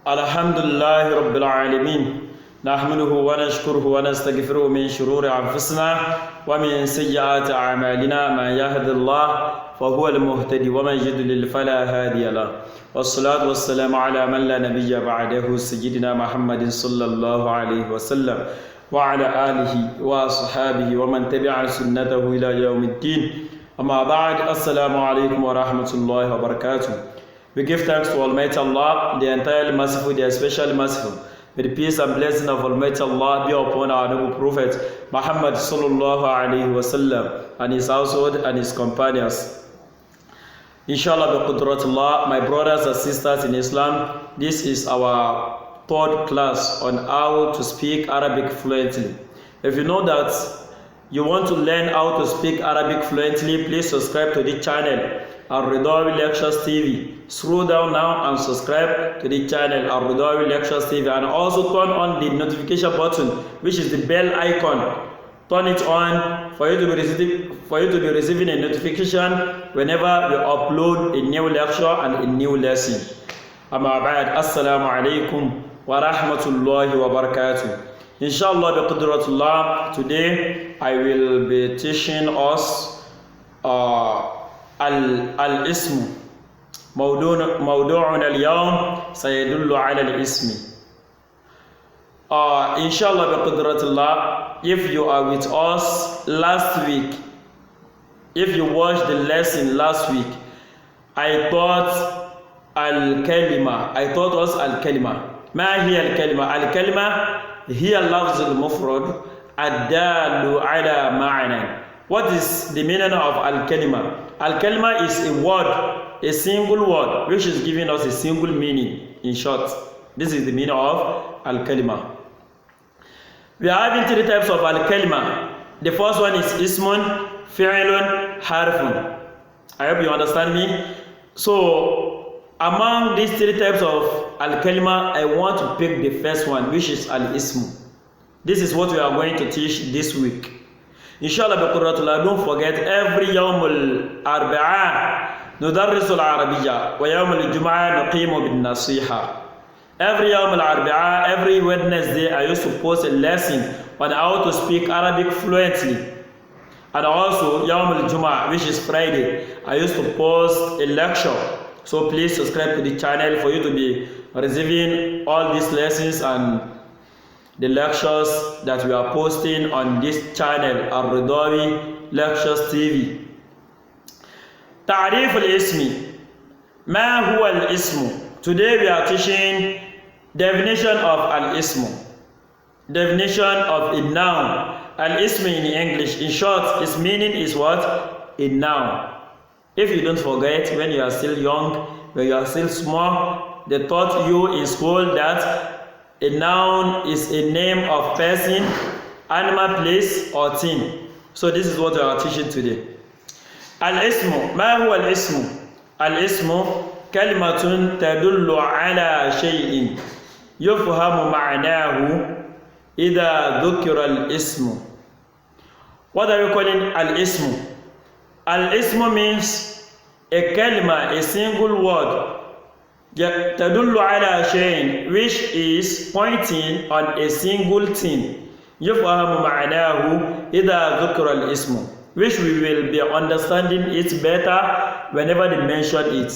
AlhamduLILLAH Rabbil Alameen. Nahmaduhu wa nashkuruhu wa nastaghfiruhu min shururi anfusina wa min sayyiati a'malina. Man yahdihillahu fahuwa al-muhtadi wa man yudlil fala hadiya lahu. Wassalatu wassalamu ala man la nabiyya ba'dahu sayyidina Muhammadin sallallahu alayhi wa sallam wa ala alihi wa ashabihi wa man tabi'a sunnatahu ila yawmiddin. Amma ba'd. Assalamu alaykum wa rahmatullahi wa barakatuh. We give thanks to Almighty Allah, the entirely merciful, the especially merciful. May the peace and blessing of Almighty Allah be upon our noble Prophet Muhammad sallallahu alaihi wasallam and his household and his companions. Inshallah bi qudratullah, my brothers and sisters in Islam, this is our third class on how to speak Arabic fluently. If you know that you want to learn how to speak Arabic fluently, please subscribe to the channel Al-Ridawi Lectures TV. Scroll down now and subscribe to the channel Al-Ridawi Lectures TV, and also turn on the notification button, which is the bell icon. Turn it on for you to be receiving a notification whenever we upload a new lecture and a new lesson. Amma ba'd. Assalamu alaikum wa rahmatullahi wa barakatuh. Inshallah bi qudratullah, today I will be teaching us الاسم موضوعنا اليوم سيدل على الاسم. Inshallah biqudratullah, if you are with us last week, if you watched the lesson last week, I taught us al-kalima. ما هي الكلمة؟ الكلمة هي اللفظ المفرد الدال على معنى. What is the meaning of al-kalima? Al-kalima is a word, a single word, which is giving us a single meaning. In short, this is the meaning of al-kalima. We are having three types of al-kalima. The first one is ismun, fi'lun, harfun. I hope you understand me. So, among these three types of al-kalima, I want to pick the first one, which is al-ismu. This is what we are going to teach this week. Inshallah biqudratullah, don't forget, every yawm al-arba'a nudarrisu al-arabiyya wa yawm al-jum'a nuqimu bin-nasiha. Every yawm al-arba'a, every Wednesday, I used to post a lesson on how to speak Arabic fluently. And also yawm al-jum'a, which is Friday, I used to post a lecture. So please subscribe to the channel for you to be receiving all these lessons and the lectures that we are posting on this channel, Al-Ridawi Lectures TV. Ta'rif al-ismi. Ma huwa al-ismu? Today we are teaching definition of al-ismu. Definition of a noun. Al-ismu in English, in short, its meaning is what? A noun. If you don't forget, when you are still young, when you are still small, they taught you in school that a noun is a name of person, animal, place, or thing. So this is what we are teaching today. Al-ismu. Ma huwa al-ismu? Al-ismu kalimatun tadullu ala shay'in yufhamu ma'nahu idha dhukira al-ismu. What are we calling al-ismu? Al-ismu means a kalima, a single word, تدل على شيء, which is pointing on a single thing. يفهم معناه إذا ذكر الاسم, which we will be understanding it better whenever they mention it.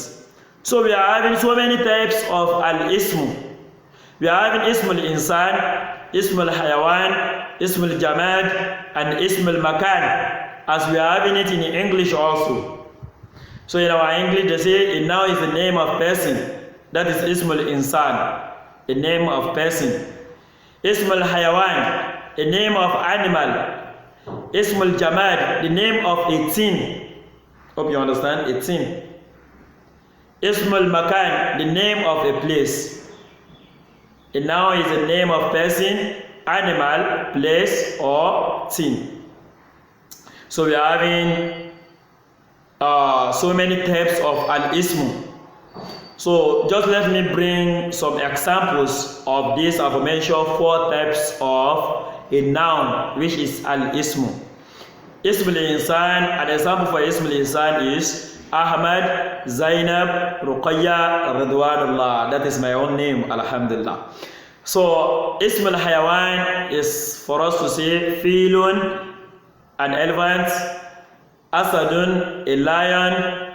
So we are having so many types of al-ismu. We are having ismul insan, ismul hayawan, ismul jamad, and ismul makan, as we are having it in English also. So in our English they say it now is the name of person. That is ismul insan, a name of person. Ismul hayawan, a name of animal. Ismul jamad, the name of a thing. Hope you understand, a thing. Ismul makan, the name of a place. And now is the name of person, animal, place, or thing. So we are having so many types of al-ismu. So just let me bring some examples of these aforementioned four types of a noun, which is al-ismu. Ismul insan, an example for ismul insan is Ahmad, Zainab, Ruqayya, Ridwanullah. That is my own name, Alhamdulillah. So Ism al-Hayawan is for us to say Filun, an elephant, Asadun, a lion,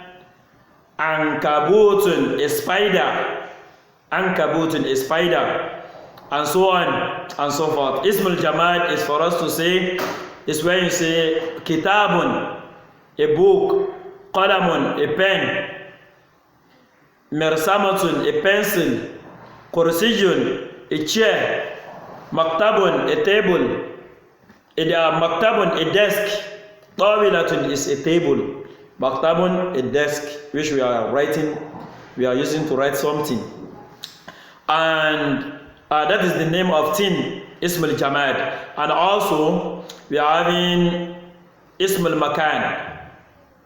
Ankabutun, a spider, Ankabutun, a spider, and so on and so forth. Ism al-Jamad is for us to say, is when you say Kitabun, a book, Qalamun, a pen, Mersamatun, a pencil, Kursijun, a chair, Maktabun, a table, Maktabun, a desk, Tawilatun is a table, Maktabun, a desk, which we are using to write something. And that is the name of tin, Ism al-Jamad. And also, we are having Ism al-Makan,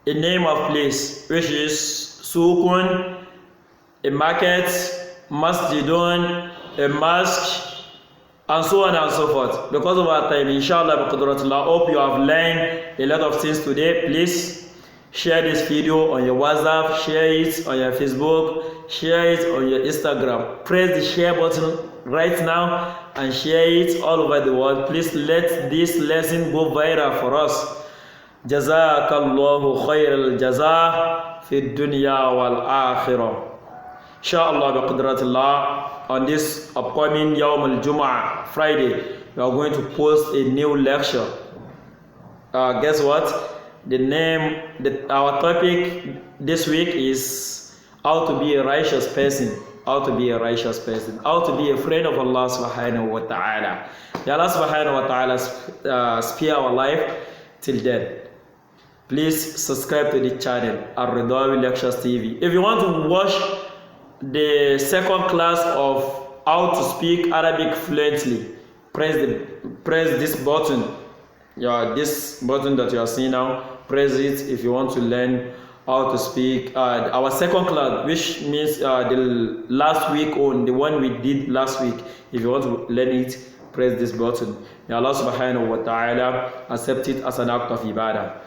a name of place, which is Sukun, a market, Masjidun, a mosque, and so on and so forth. Because of our time, inshallah, hope you have learned a lot of things today. Please share this video on your WhatsApp, share it on your Facebook, share it on your Instagram. Press the share button right now and share it all over the world. Please let this lesson go viral for us. Jazakallahu khairal jazaa fi dunya wal akhirah. Inshallah, biqadratillah, on this upcoming Yawm al-Jum'ah, Friday, we are going to post a new lecture. Guess what? Our topic this week is how to be a righteous person. How to be a righteous person. How to be a friend of Allah subhanahu wa ta'ala. May Allah subhanahu wa ta'ala spare our life till then. Please subscribe to the channel, Al-Ridawi Lectures TV. If you want to watch the second class of how to speak Arabic fluently, press this button. This button that you are seeing now, press it if you want to learn how to speak. Our second class, which means the last week on the one we did last week. If you want to learn it, press this button. May Allah subhanahu wa ta'ala accept it as an act of ibadah.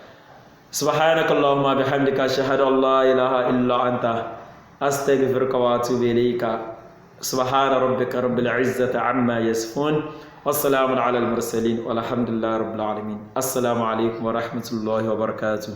سبحانك اللهم بحمدك أشهد أن لا إله إلا أنت أستغفرك وأتوب إليك سبحان ربك رب العزة عما يصفون والسلام على المرسلين والحمد لله رب العالمين. السلام عليكم ورحمة الله وبركاته.